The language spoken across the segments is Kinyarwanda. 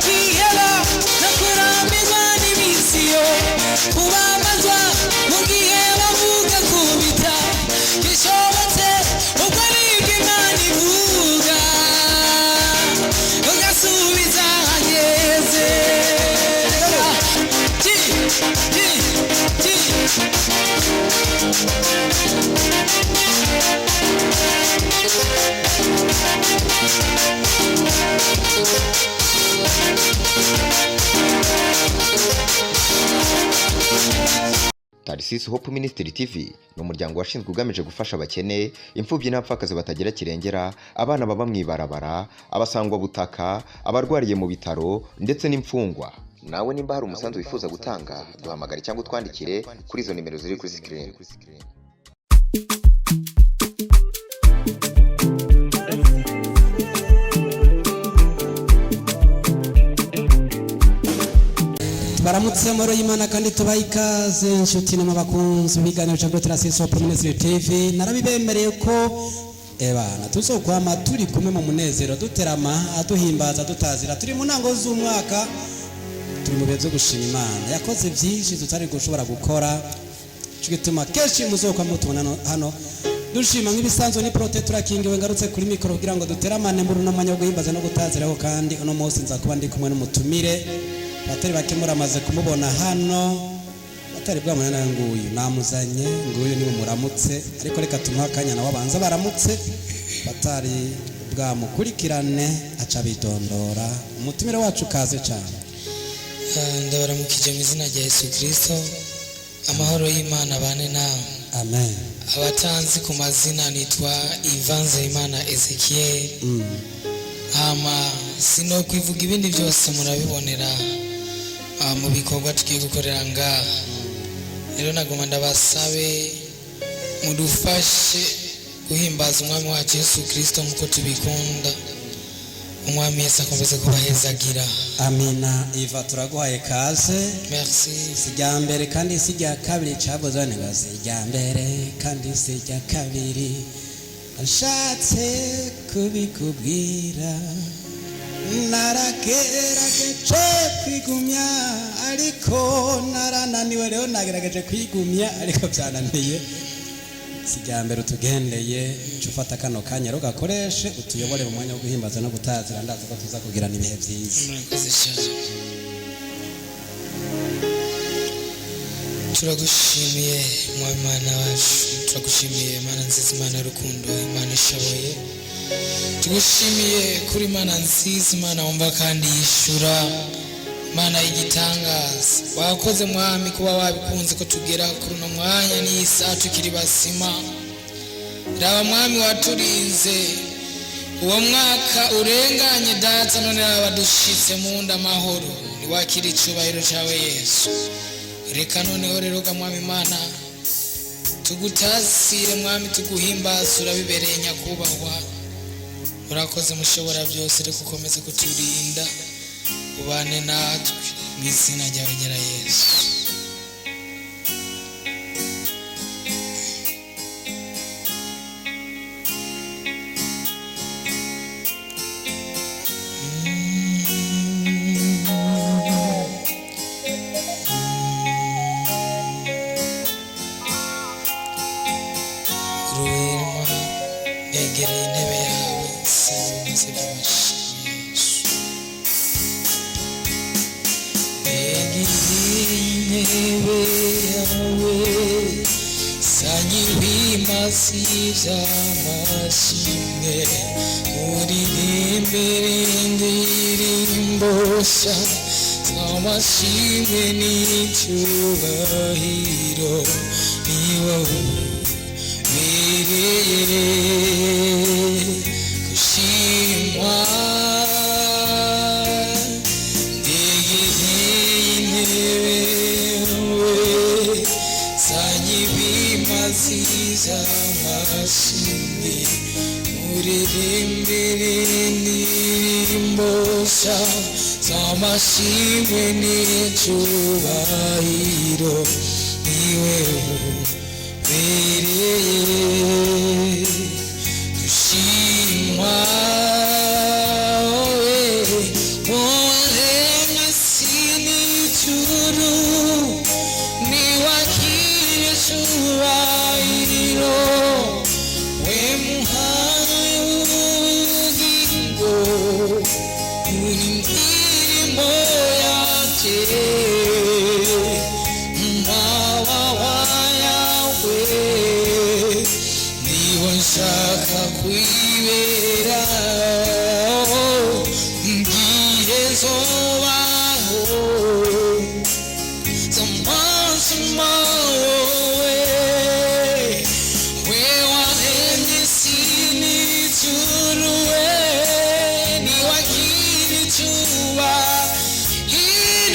kihera nakurambirwa n'imisiyo kubamazwa mu gihe bavuga kubita gishobotse ubwo nibwo Imana ivuga ugasubiza hageze Tarisisi Hope Ministry TV ni umuryango washinzwe ugamije gufasha abakene, imfubyi n'abapfakazi batagira kirengera, abana baba mwibarabara, abasangwa butaka, abarwariye mu bitaro ndetse n'imfungwa. Nawe nimba hari umusanzu wifuza gutanga, duhamagare cyangwa utwandikire kuri izo nimero ziri kuri screen. Baramutse moro y'Imana kandi tubayikaze inshuti n'abakunzi biganiro cyo Tarisisi Hope Ministry TV. Narabibemereye ko ebana tuzokwama turi kumwe mu munezero, duterama, aduhimbaza, dutazira, turi mu ntango z'umwaka, turi mu byo gushima Imana yakoze byinshi tutari gushobora gukora. Cyo gituma kenshi muzokwa mutubona hano dushima nk'ibisanzwe ni prote turakingiwe. Ngarutse kuri mikoro kugira ngo duteramane muri n'amanya guhimbaza no gutaziraho, kandi uno munsi nza kuba ndi kumwe n'umutumire batari bakemura amaze kumubona hano, batari bwamana nawe nguyu namuzanye, nguyu ni umuramutse, ariko reka tumuha akanya nawe abanza baramutse, batari bwamukurikirane aca bidondora. Umutumire wacu kaze cyane. Ndabaramukije mu izina rya Yesu Kristo, amahoro y'Imana bane nawe. Amen. Abatanzi ku mazina nitwa Ivanze Imana Ezekiel. Sino kwivuga ibindi byose murabibonera mu bikorwa tugiye gukorera ngaha. Rero nagoma ndabasabe mudufashe guhimbaza umwami wacu Yesu Kristo nkuko tubikunda. Umwami Yesu akomeze kubahezagira. Amina. Iva turaguhaye kaze. Merci. Sijya mbere kandi sijya kabiri cyaboza negaze. Sijya mbere kandi sijya kabiri. Ashatse kubikubwira naragerageje kwigumya ariko narananiwe. Rero nagerageje kwigumya ariko byananiye. Sijya mbere utugendeye cufata kano kanya rugakoreshe utuyobore mu mwanya wo guhimbaza no gutazira. Ndaza ko tuza kugirana ibihe byiza. Turagushimiye Imana wacu, turagushimiye Imana nziza, Imana y'urukundo, Imana ishoboye. Tugushimiye kuri Imana nziza, Imana wumva kandi yishura, Imana y'igitangaza. Wakoze mwami kuba wabikunze ko tugera kuri uno mwanya n'isa tukiri basima. Raba mwami waturinze uwo mwaka urenganye data, none abadushitse mu nda amahoro. Niwakira icyubahiro cyawe Yesu. Reka noneho rero ga mwami Imana tugutazire mwami, tuguhimbaza, urabibereye nyakubahwa. Urakoze mushobora byose, reka ukomeze kuturinda, ubane natwe mu izina ryawe ryera Yesu. Negereye intebe yawe sinzi by'amashimwe Yesu. Negereye intebe yawe sanyibimazi by'amashimwe, uririmbire indirimbo nshya z'amashimwe n'icyubahiro. Ni wowe kushimwa. Negereye intebe yawe sanyibimazi by'amashimwe, uririmbire indirimbo nshya z'amashimwe n'icyubahiro. Ni wewe kushimwa.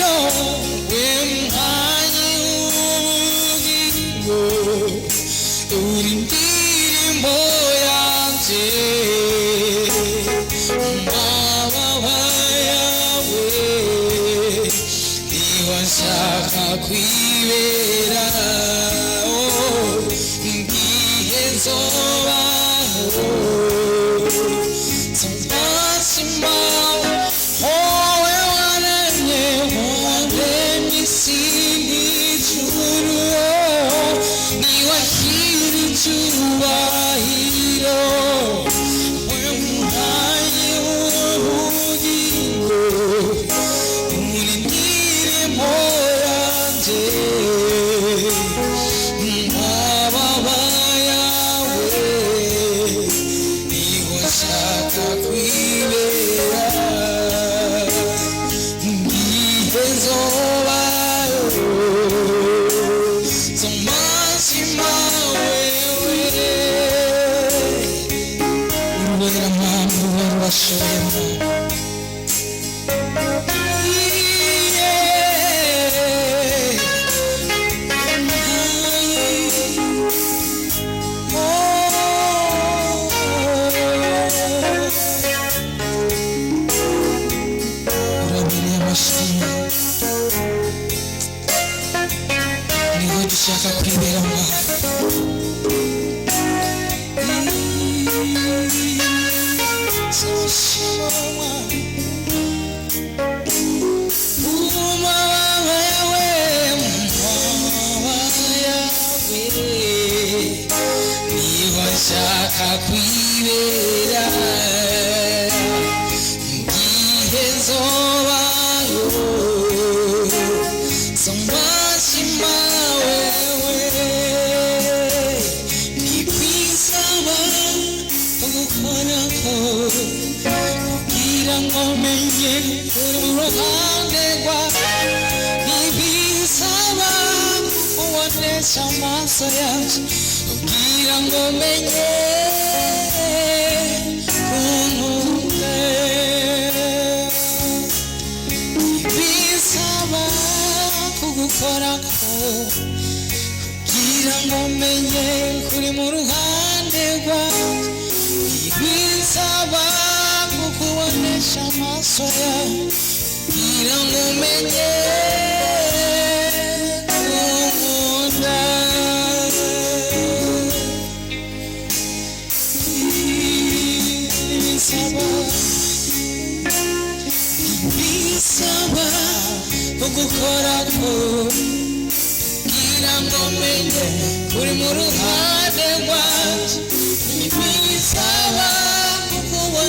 Yes,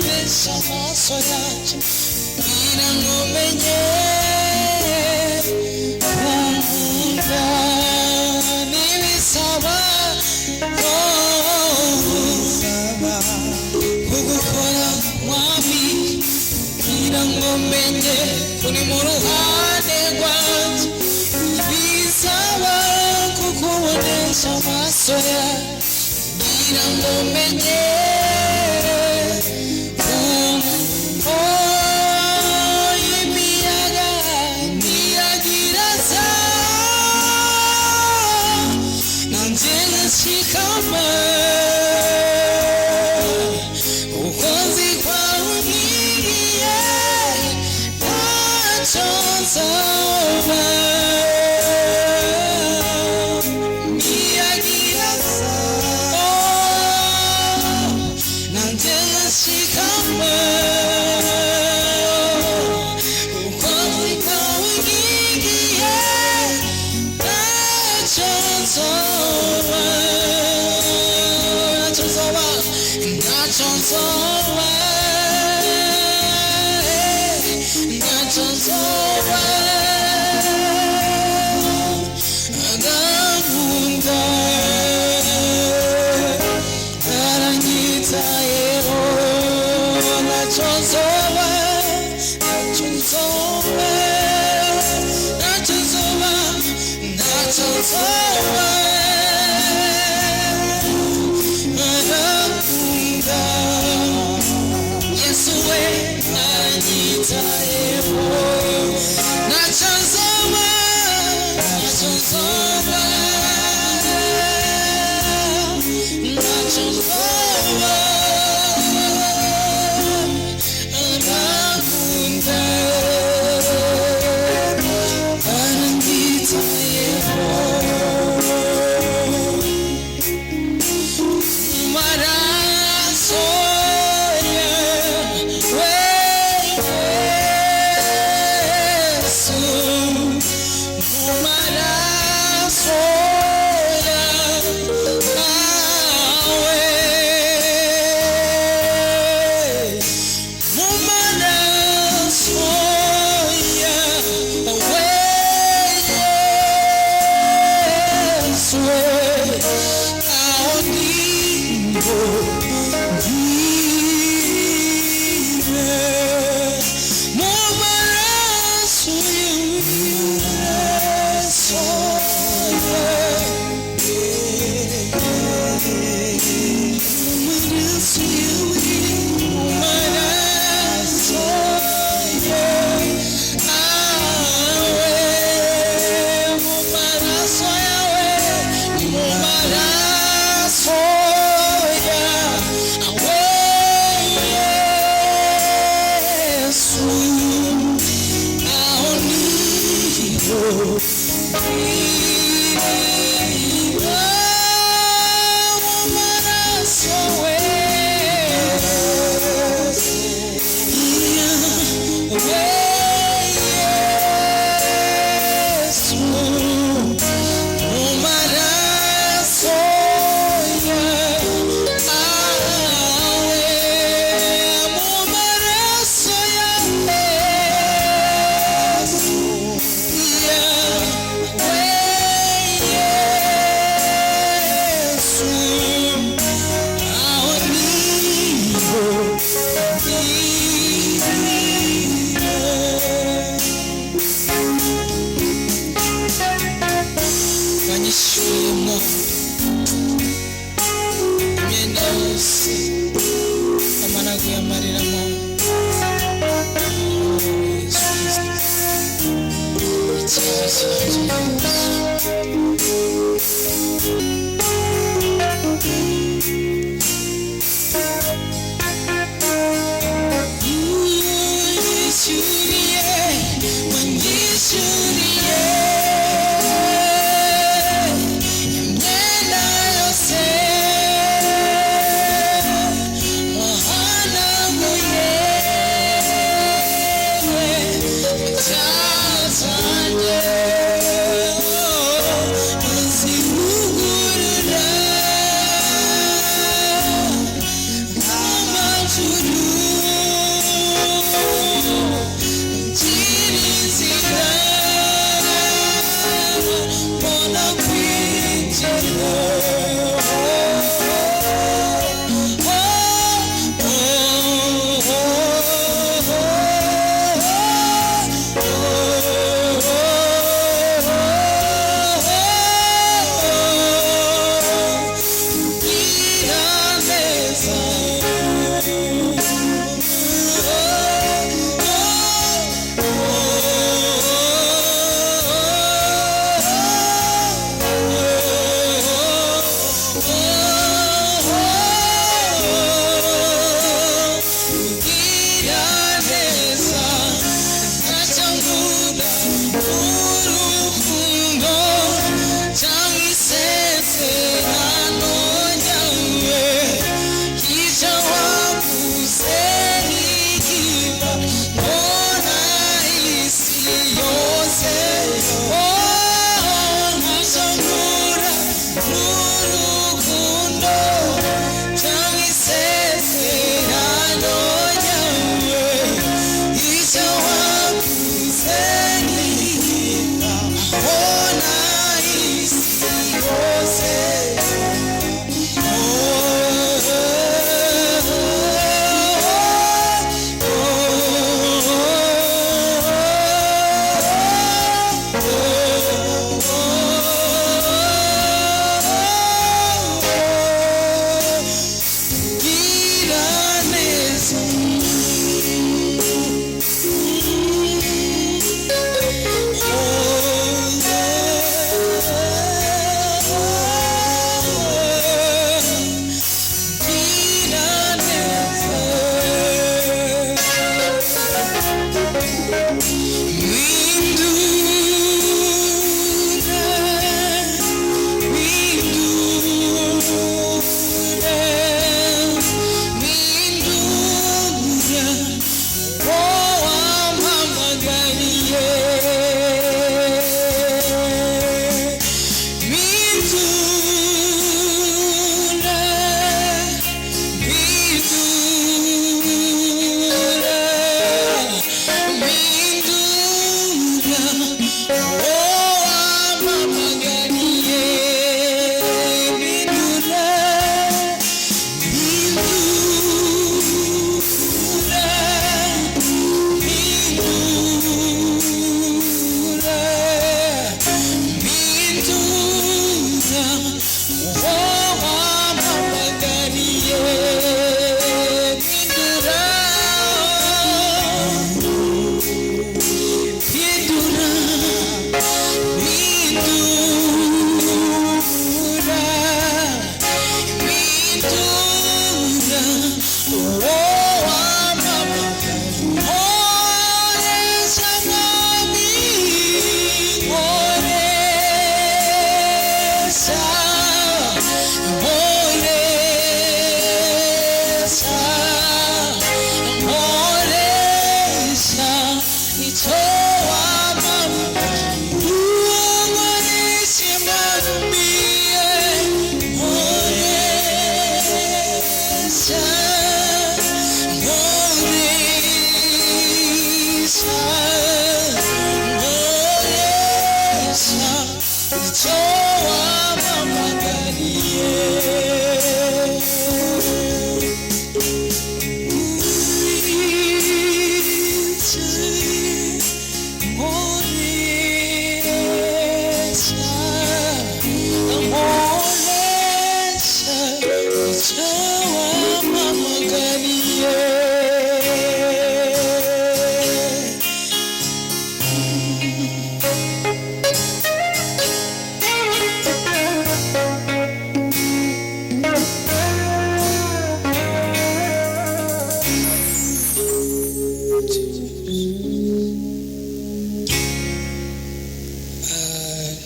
we are. Just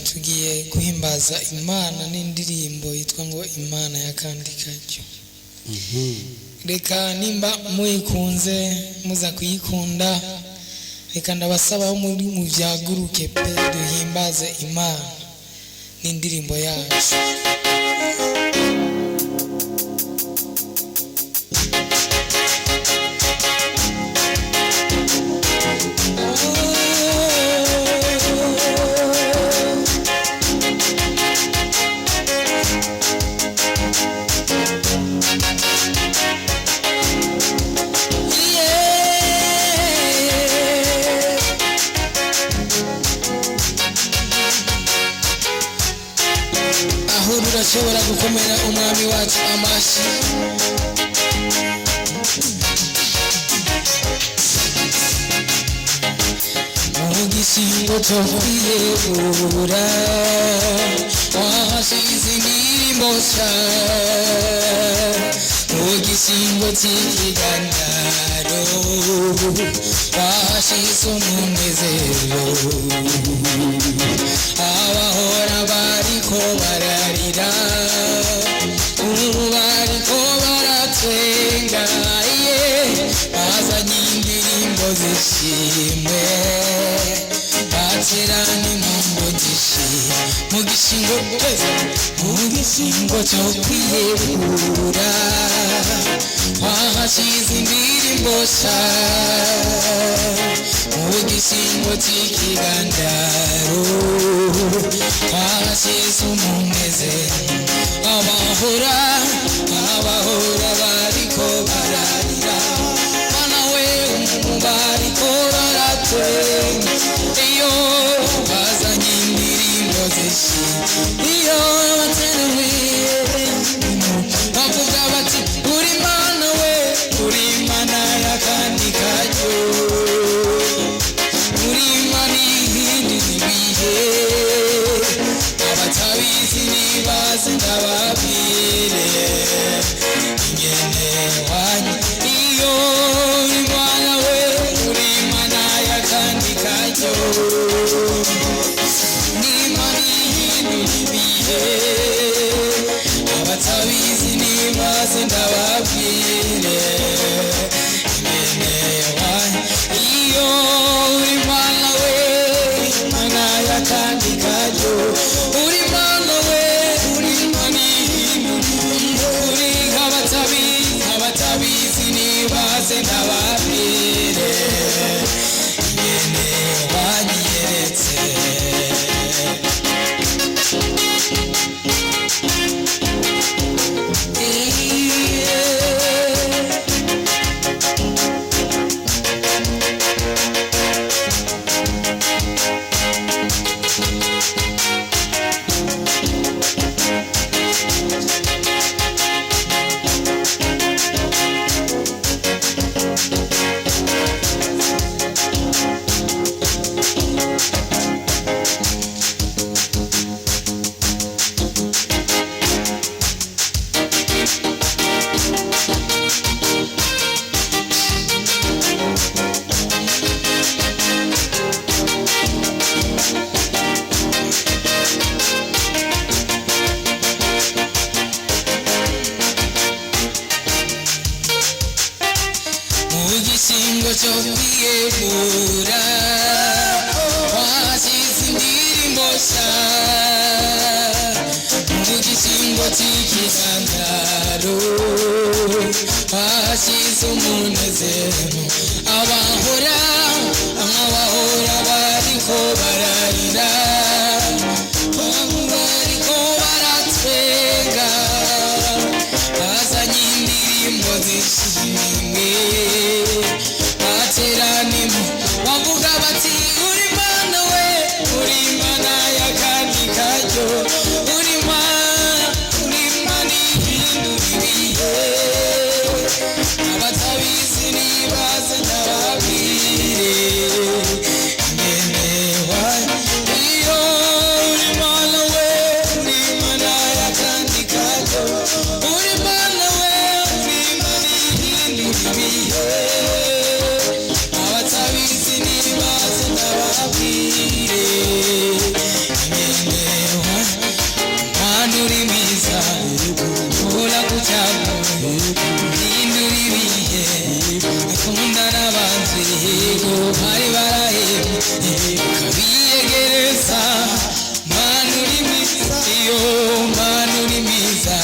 tugiye guhimbaza Imana n'indirimbo yitwa ngo Imana y'akandi kajyo. Reka nimba muyikunze muza kuyikunda, reka ndabasaba muri mu byaguruke pe duhimbaze Imana n'indirimbo yacu. Urashobora gukomera umwami wacu amashi. Mugishingo cyo kwiyegura wahashize indirimbo nshya, mugishingo cy'ikiganiro wahashize umunezero. Abahora bariko bararira ubu bariko baratwenga, bazanye indirimbo zishimwe baterane mu mugisha. Mugishingo cyo kwiyegura wahashize indirimbo nshya, mugishingo cy'ikiganiro wahashize umunezero. Abahora bariko bararira mana we bariko baratwenga, iyo bazanye indirimbo zishimye, iyo bateruye bavuga bati uri Mana we, uri Mana y'akandi kajyo, uri Mana ihindura ibihe. Abatabizi nibaze ndababwire ingene wanyu, iyo uri Mana we, uri Mana y'akandi kajyo, uri Mana ihindura ibihe. Abatabizi nibaze ndababwire ingene wanyu, iyo uri Mana we, Mana y'akandi kajyo, uri Mana we, uri Mana ihindura uri. Abatabizi nibaze ndababwire ingene wanyiyeretse. Mugishingo cyo kwiyegura wahashize indirimbo nshya, mugishingo cy'ikiganiro wahashize umunezero. Abahora bariko bararira bariko baratwenga, bazanye indirimbo zishimwe baterane bavuga bati uri Mana we, uri Mana y'akandi kajyo, uri Mana ihindura ibihe. Abatabizi nibaze ndababwire n'abanzi yego bari barahebye ukabiyegereza mana uri mwiza iyo mana uri mwiza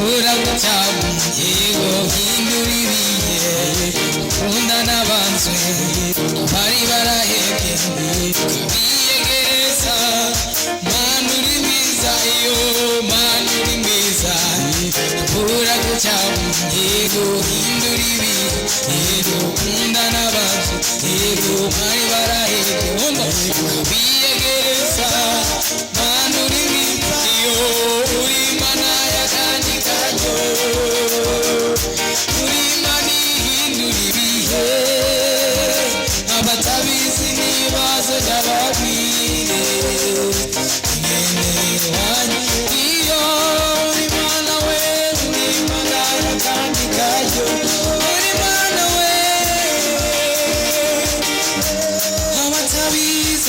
uragucyamu yego hindura ibihe ukunda n'abanzi bari barahebye ukabiyegereza mana uri mwiza iyo mana uri mwiza uragucyamu yego hindura ibihe yego ukunda n'abanzi yego bari barahebye ukabiyegereza mana uri mwiza iyo uri mana y'akandi karyo uri mana ihindura ibihe abatabizi n'ibibazo by'ababwire mwene wanyu iyo uri mana we uri mana y'akandi karyo uri mana we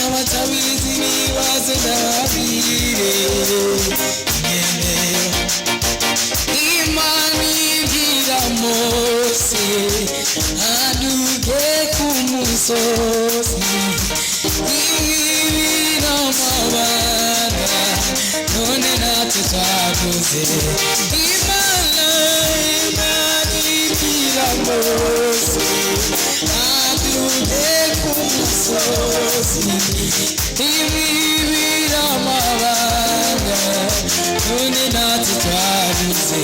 abatabizi n'ibibazo by'ababwire mwene Imana ibwira Mose aduge ku musozi ibwira amabanga none natwe twakoze Imana ibwira Mose aduge ku musozi ibwira amabanga none natwe twakoze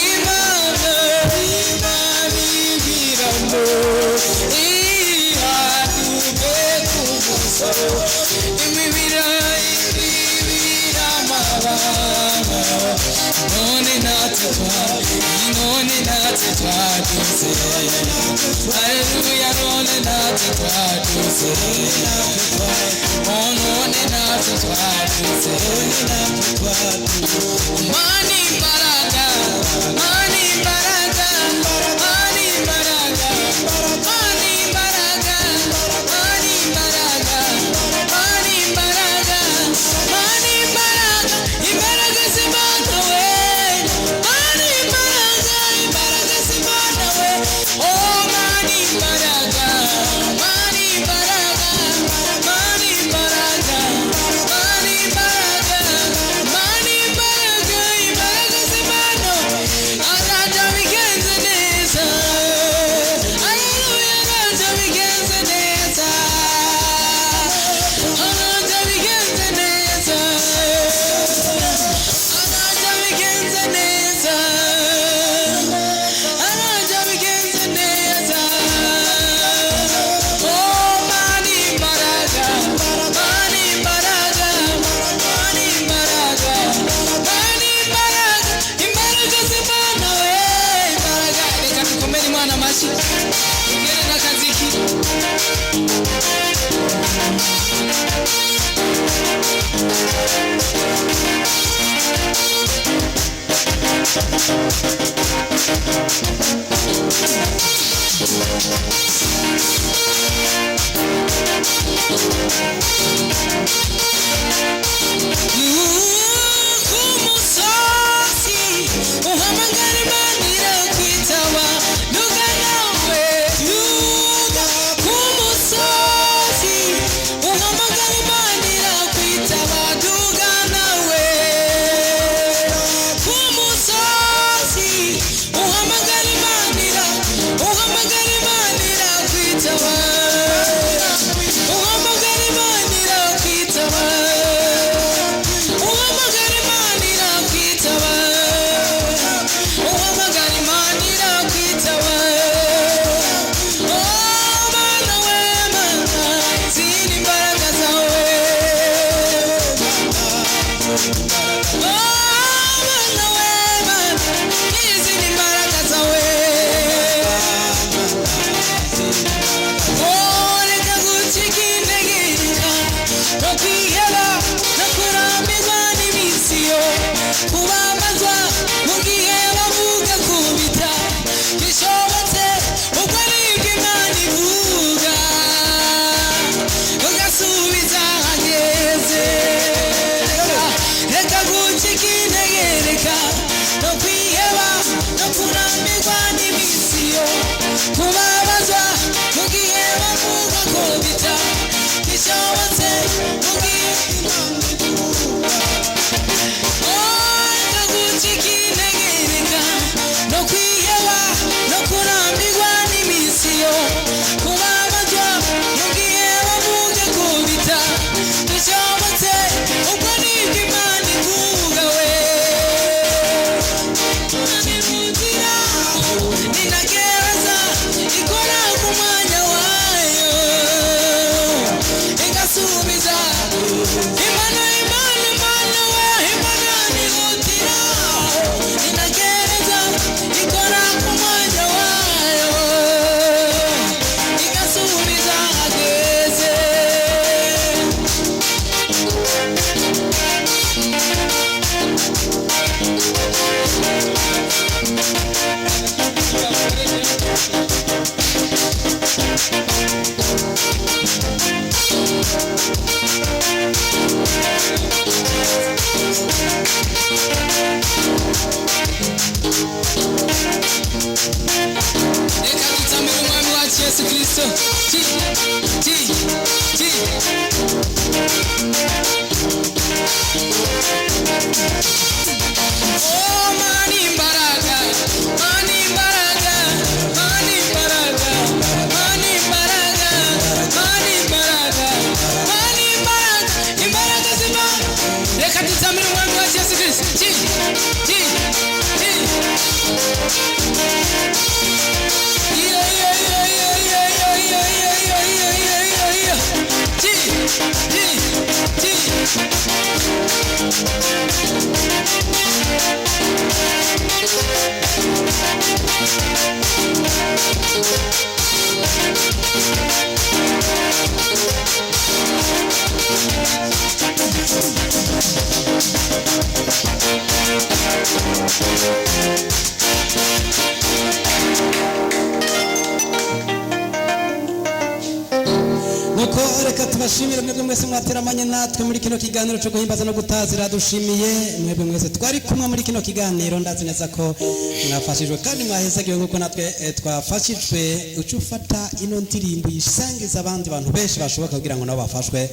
Imana ibwira Mose aduge ku musozi ibwira amabanga none natwe twakoze Haleluya none natwe twakoze none natwe twakoze Mani imbaraga Mani imbaraga Mani imbaraga Mani imbaraga Mani imbaraga Mani imbaraga Mani imbaraga imbaraga z'Imana we Mani imbaraga imbaraga z'Imana we oh Mani imbaraga Mani imbaraga Mani imbaraga Mani imbaraga Mani imbaraga imbaraga z'Imana araja bigenze neza Haleluya araja bigenze neza araja bigenze neza araja bigenze neza araja bigenze neza oh Mani imbaraga Mani imbaraga Mani imbaraga Mani imbaraga imbaraga z'Imana we imbaraga reka dukomere Imana amashyi tugere n'akaziki ku musozi uhamagara Imana irakwitaba nuga nawe nuga ku musozi uhamagara Imana irakwitaba nuga nawe ku musozi uhamagara Imana irakwitaba uhamagara Imana irakwitaba uhamagara Imana irakwitaba uhamagara reka dutambire umwami wacu Yesu Kristo. Oh, mani imbaraga, mani imbaraga, mani imbaraga, mani imbaraga, mani imbaraga, mani imbaraga, imbaraga z'Imana. Reka dutambire umwami wacu Yesu Kristo. nuko reka tubashimire mwebwe mwese mwateramanye natwe muri kino kiganiro cyo guhimbaza no gutazira. Dushimiye mwebwe mwese twari kumwe muri kino kiganiro. Ndazi neza ko mwafashijwe kandi mwahezagiwe nk'uko natwe twafashijwe. Uca ufata ino ndirimbo yisangiza abandi bantu benshi bashoboka kugira ngo nabo bafashwe.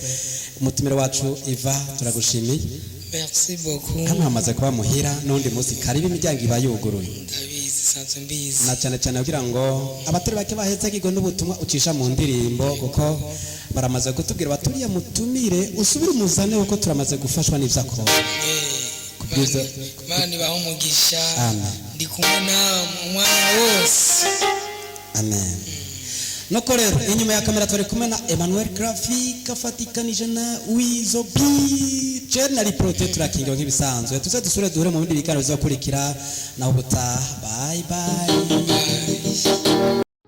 Umutumire wacu Iva turagushimiye. Merci beaucoup. Hano hamaze kuba muhira n'undi munsi karibu imiryango iba yuguruye. Ndabizi sanzwe mbizi. Na cyane cyane kugira ngo abatari bake bahezagirwe n'ubutumwa ucisha mu ndirimbo, kuko baramaze kutubwira baturiye mutumire usubire umuzane kuko turamaze gufashwa n'ivyo akora. Mani baho umugisha. Amen. Ndi kumwe nawe mu mwanya wose. Amen. Nuko rero inyuma ya kamera turi kumwe na Emmanuel Graphic afatikanije na Wizo B General Protector King nk'ibisanzwe. Tuze dusure duhure mu bindi biganiro bizakurikira na ubutaha. Bye bye.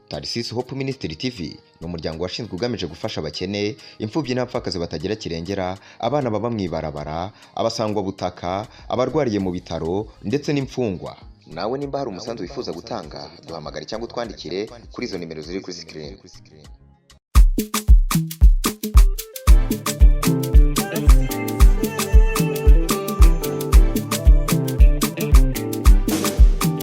Tarisisi Hope Ministry TV ni umuryango washinzwe ugamije gufasha abakene, imfubyi n'abapfakazi batagira kirengera, abana baba mwibarabara, abasangwa butaka, abarwariye mu bitaro ndetse n'imfungwa. Nawe nimba hari umusanzu wifuza gutanga, duhamagare cyangwa twandikire kuri izo nimero ziri kuri screen.